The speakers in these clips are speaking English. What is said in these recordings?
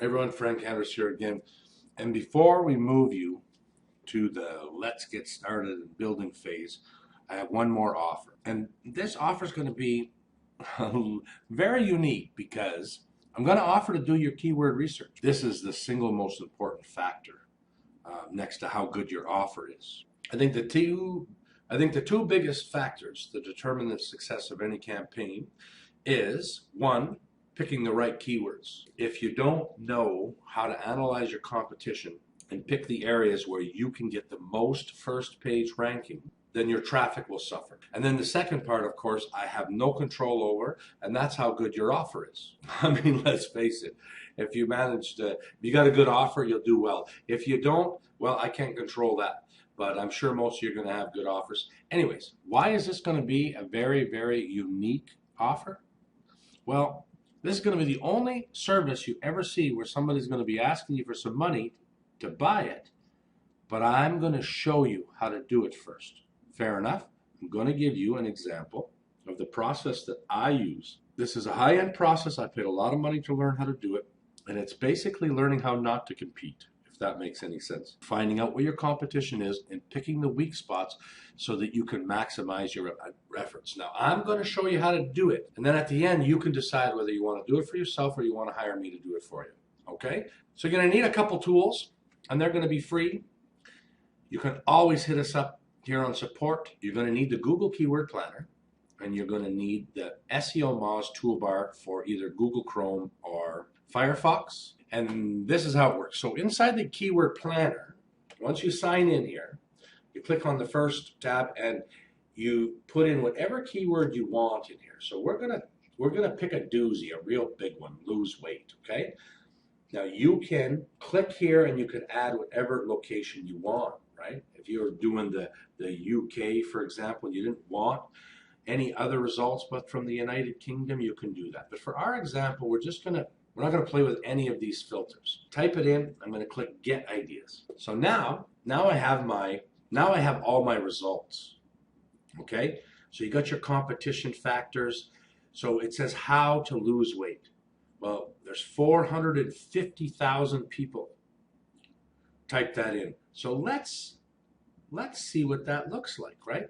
Hey everyone, Frank Anders here again. And before we move you to the let's get started and building phase, I have one more offer. And this offer is going to be very unique because I'm going to offer to do your keyword research. This is the single most important factor next to how good your offer is. I think the two biggest factors that determine the success of any campaign is one, picking the right keywords. If you don't know how to analyze your competition and pick the areas where you can get the most first page ranking, then your traffic will suffer. And then the second part, of course, I have no control over, and that's how good your offer is. I mean, let's face it. If you got a good offer, you'll do well. If you don't, well, I can't control that. But I'm sure most of you are going to have good offers. Anyways, why is this going to be a very, very unique offer? Well, this is going to be the only service you ever see where somebody's going to be asking you for some money to buy it, but I'm going to show you how to do it first. Fair enough? I'm going to give you an example of the process that I use. This is a high-end process. I paid a lot of money to learn how to do it, and it's basically learning how not to compete, if that makes any sense. Finding out where your competition is and picking the weak spots so that you can maximize your efforts. Now, I'm going to show you how to do it. And then at the end, you can decide whether you want to do it for yourself or you want to hire me to do it for you. Okay? So you're going to need a couple tools, and they're going to be free. You can always hit us up here on support. You're going to need the Google Keyword Planner, and you're going to need the SEO Moz toolbar for either Google Chrome or Firefox. And this is how it works. So inside the Keyword Planner, once you sign in here, you click on the first tab and you put in whatever keyword you want in here. So we're gonna pick a doozy, a real big one, lose weight, okay? Now you can click here and you can add whatever location you want, right? If you're doing the UK, for example, and you didn't want any other results but from the United Kingdom, you can do that. But for our example, we're not going to play with any of these filters. Type it in. I'm going to click Get Ideas. So now I have all my results. Okay? So you got your competition factors. So it says how to lose weight. Well, there's 450,000 people. Type that in. So let's see what that looks like, right?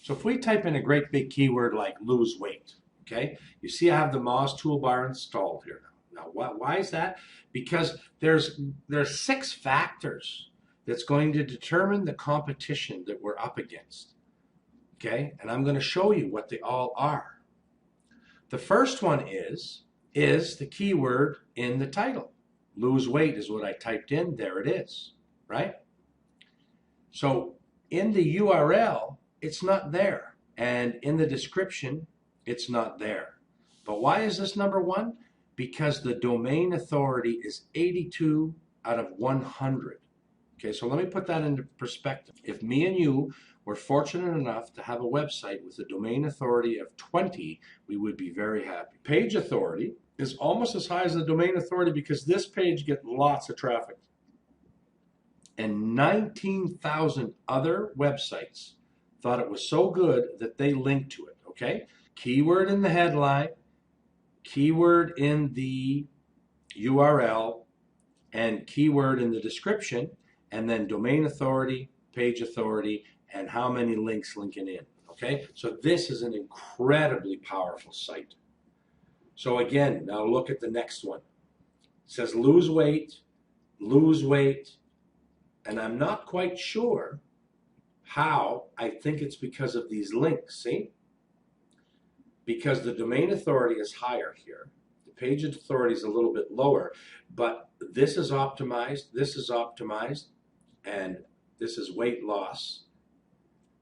So if we type in a great big keyword like lose weight, okay? You see I have the Moz toolbar installed here now. Now, why is that? Because there's 6 factors that's going to determine the competition that we're up against. Okay? And I'm going to show you what they all are. The first one is the keyword in the title. Lose weight is what I typed in. There it is, right? So in the URL, it's not there. And in the description, it's not there. But why is this number 1? Because the domain authority is 82 out of 100. Okay, so let me put that into perspective. If me and you were fortunate enough to have a website with a domain authority of 20, we would be very happy. Page authority is almost as high as the domain authority because this page gets lots of traffic. And 19,000 other websites thought it was so good that they linked to it, okay? Keyword in the headline, keyword in the URL, and keyword in the description, and then domain authority, page authority, and how many links linking in, okay? So this is an incredibly powerful site. So again, now look at the next one. It says lose weight, and I'm not quite sure how. I think it's because of these links, see? Because the domain authority is higher here. The page authority is a little bit lower, but this is optimized, and this is weight loss.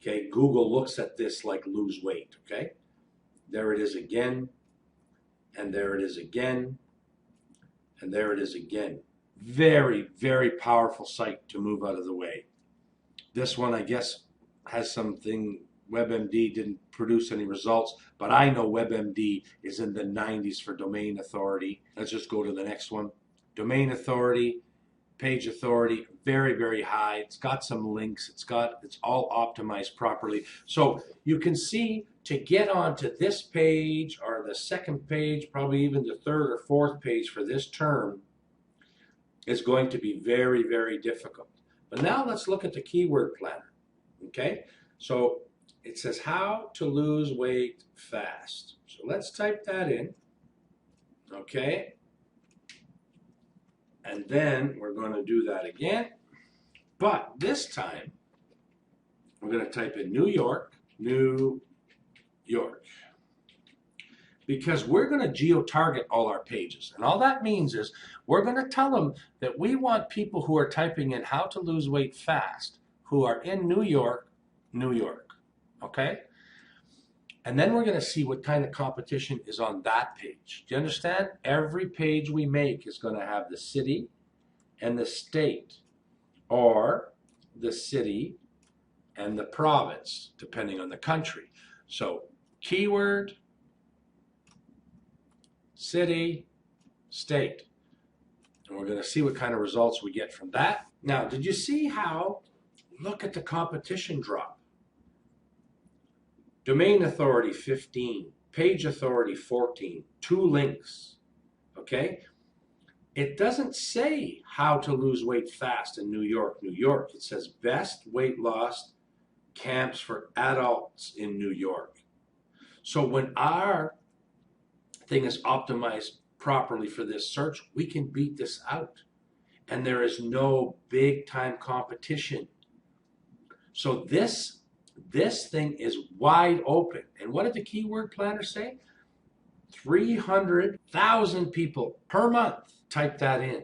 Okay, Google looks at this like lose weight, okay? There it is again, and there it is again, and there it is again. Very, very powerful site to move out of the way. This one, I guess, has something. WebMD didn't produce any results, but I know WebMD is in the 90s for domain authority. Let's just go to the next one. Domain authority, page authority, very, very high. It's got some links. It's all optimized properly. So you can see to get onto this page or the second page, probably even the third or fourth page for this term, is going to be very, very difficult. But now let's look at the keyword planner. Okay, so it says how to lose weight fast. So let's type that in. Okay, and then we're going to do that again. But this time, we're going to type in New York, New York. Because we're going to geo-target all our pages. And all that means is we're going to tell them that we want people who are typing in how to lose weight fast, who are in New York, New York. Okay? And then we're going to see what kind of competition is on that page. Do you understand? Every page we make is going to have the city and the state, or the city and the province, depending on the country. So keyword, city, state. And we're going to see what kind of results we get from that. Now, did you see how, look at the competition drop. Domain authority 15, page authority 14, 2 links, okay? It doesn't say how to lose weight fast in New York, New York. It says best weight loss camps for adults in New York. So when our thing is optimized properly for this search, we can beat this out. And there is no big time competition. So this thing is wide open. And what did the keyword planner say? 300,000 people per month type that in.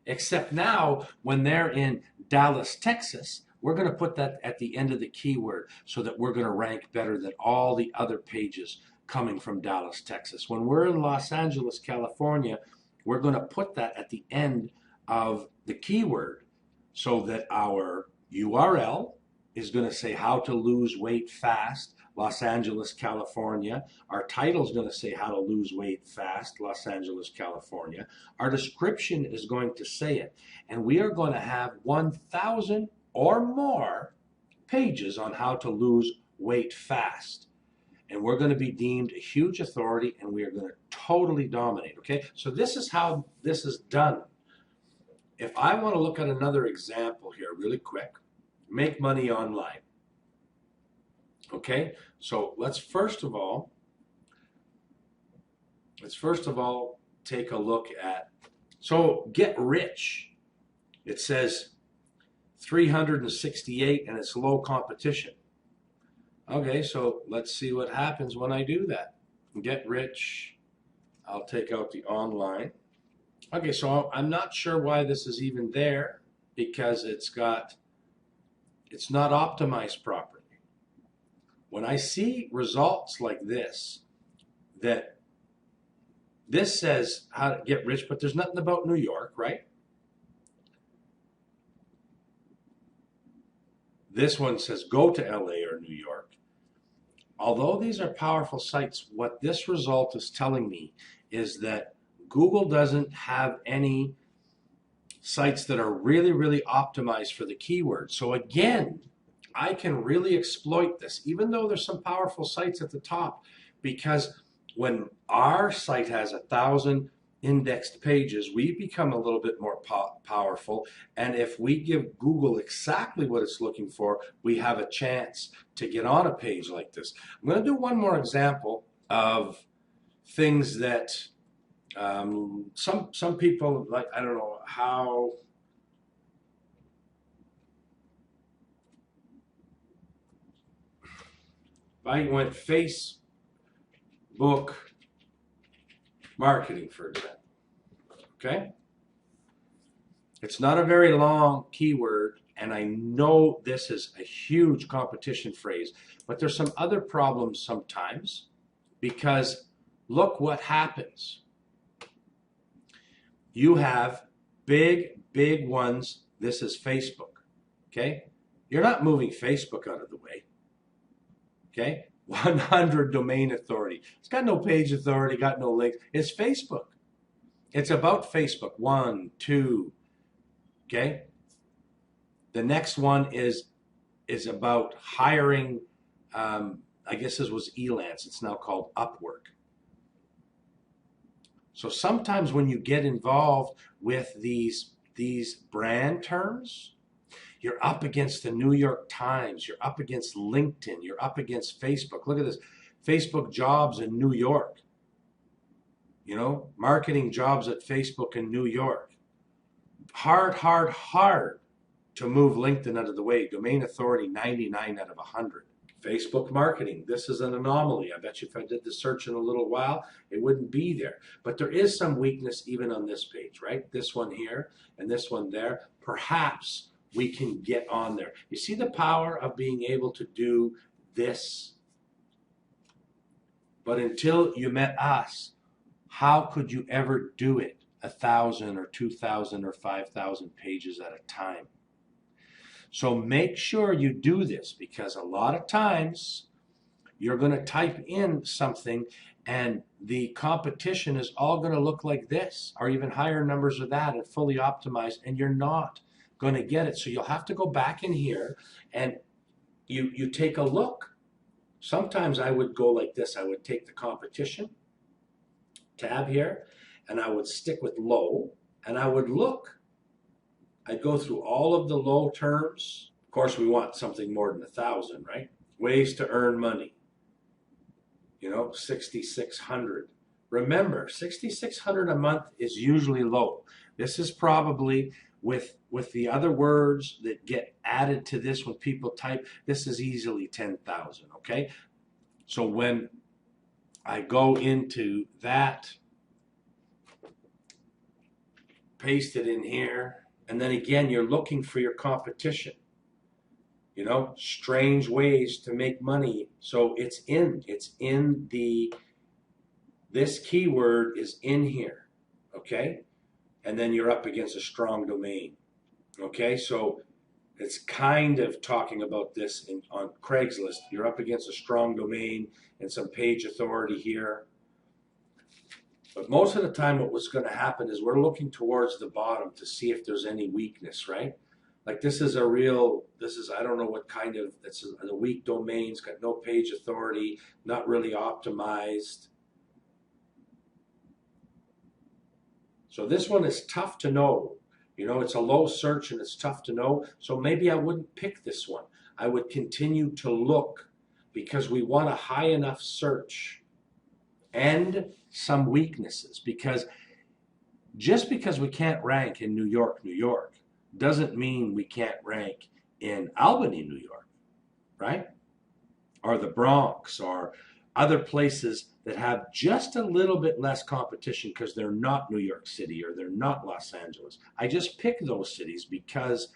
Except now, when they're in Dallas, Texas, we're going to put that at the end of the keyword so that we're going to rank better than all the other pages coming from Dallas, Texas. When we're in Los Angeles, California, we're going to put that at the end of the keyword so that our URL is going to say how to lose weight fast, Los Angeles, California. Our title is going to say how to lose weight fast, Los Angeles, California. Our description is going to say it. And we are going to have 1,000 or more pages on how to lose weight fast. And we're going to be deemed a huge authority, and we are going to totally dominate, okay? So this is how this is done. If I want to look at another example here really quick, make money online. Okay, so let's first of all take a look at, so get rich. It says 368 and it's low competition. Okay, so let's see what happens when I do that. Get rich. I'll take out the online. Okay, so I'm not sure why this is even there, because it's not optimized properly. When I see results like this, that this says how to get rich, but there's nothing about New York, right? This one says go to LA or New York. Although these are powerful sites, what this result is telling me is that Google doesn't have any sites that are really, really optimized for the keyword. So again, I can really exploit this, even though there's some powerful sites at the top, because when our site has 1,000 indexed pages, we become a little bit more powerful. And if we give Google exactly what it's looking for, we have a chance to get on a page like this. I'm going to do one more example of things that some people, like, I don't know how. If I went Facebook marketing, for example, okay? It's not a very long keyword, and I know this is a huge competition phrase, but there's some other problems sometimes, because look what happens. You have big ones. This is Facebook, okay? You're not moving Facebook out of the way. Okay, 100 domain authority. It's got no page authority, got no links. It's Facebook. It's about Facebook. 1, 2. Okay. The next one is about hiring. I guess this was Elance. It's now called Upwork. So sometimes when you get involved with these these brand terms, you're up against the New York Times, you're up against LinkedIn, you're up against Facebook. Look at this, Facebook jobs in New York. You know, marketing jobs at Facebook in New York. Hard to move LinkedIn out of the way. Domain authority, 99 out of 100. Facebook marketing, this is an anomaly. I bet you if I did the search in a little while, it wouldn't be there. But there is some weakness even on this page, right? This one here and this one there. Perhaps we can get on there. You see the power of being able to do this? But until you met us, how could you ever do it 1,000 or 2,000 or 5,000 pages at a time? So make sure you do this, because a lot of times you're going to type in something and the competition is all going to look like this, or even higher numbers of that and fully optimized, and you're not going to get it. So you'll have to go back in here and you take a look. Sometimes I would go like this. I would take the competition tab here and I would stick with low and I would look. I'd go through all of the low terms. Of course, we want something more than 1,000, right? Ways to earn money. You know, 6,600. Remember, 6,600 a month is usually low. This is probably with the other words that get added to this when people type, this is easily 10,000, okay? So when I go into that, paste it in here, and then again, you're looking for your competition. You know, strange ways to make money. So it's in this keyword is in here, okay? And then you're up against a strong domain, okay? So it's kind of talking about this on Craigslist. You're up against a strong domain and some page authority here. But most of the time what was going to happen is we're looking towards the bottom to see if there's any weakness, right? Like this is I don't know what kind of, it's a weak domain, it's got no page authority, not really optimized. So this one is tough to know. You know, it's a low search and it's tough to know. So maybe I wouldn't pick this one. I would continue to look because we want a high enough search and some weaknesses, because just because we can't rank in New York, doesn't mean we can't rank in Albany, New York, right? Or the Bronx or other places that have just a little bit less competition because they're not New York City or they're not Los Angeles. I just pick those cities because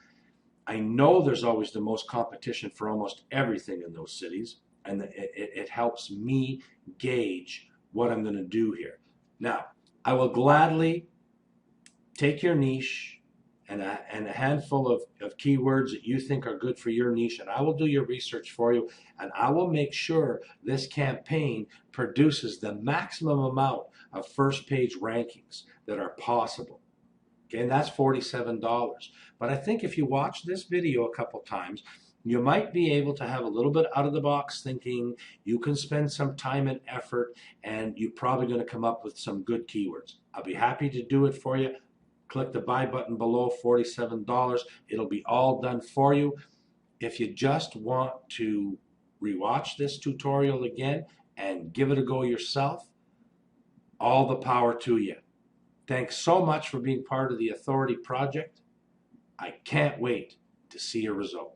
I know there's always the most competition for almost everything in those cities, and it helps me gauge what I'm going to do here. Now, I will gladly take your niche and a handful of keywords that you think are good for your niche, and I will do your research for you, and I will make sure this campaign produces the maximum amount of first page rankings that are possible. Okay, and that's $47. But I think if you watch this video a couple times, you might be able to have a little bit out of the box thinking. You can spend some time and effort, and you're probably going to come up with some good keywords. I'll be happy to do it for you. Click the buy button below, $47. It'll be all done for you. If you just want to rewatch this tutorial again and give it a go yourself, all the power to you. Thanks so much for being part of the Authority Project. I can't wait to see your results.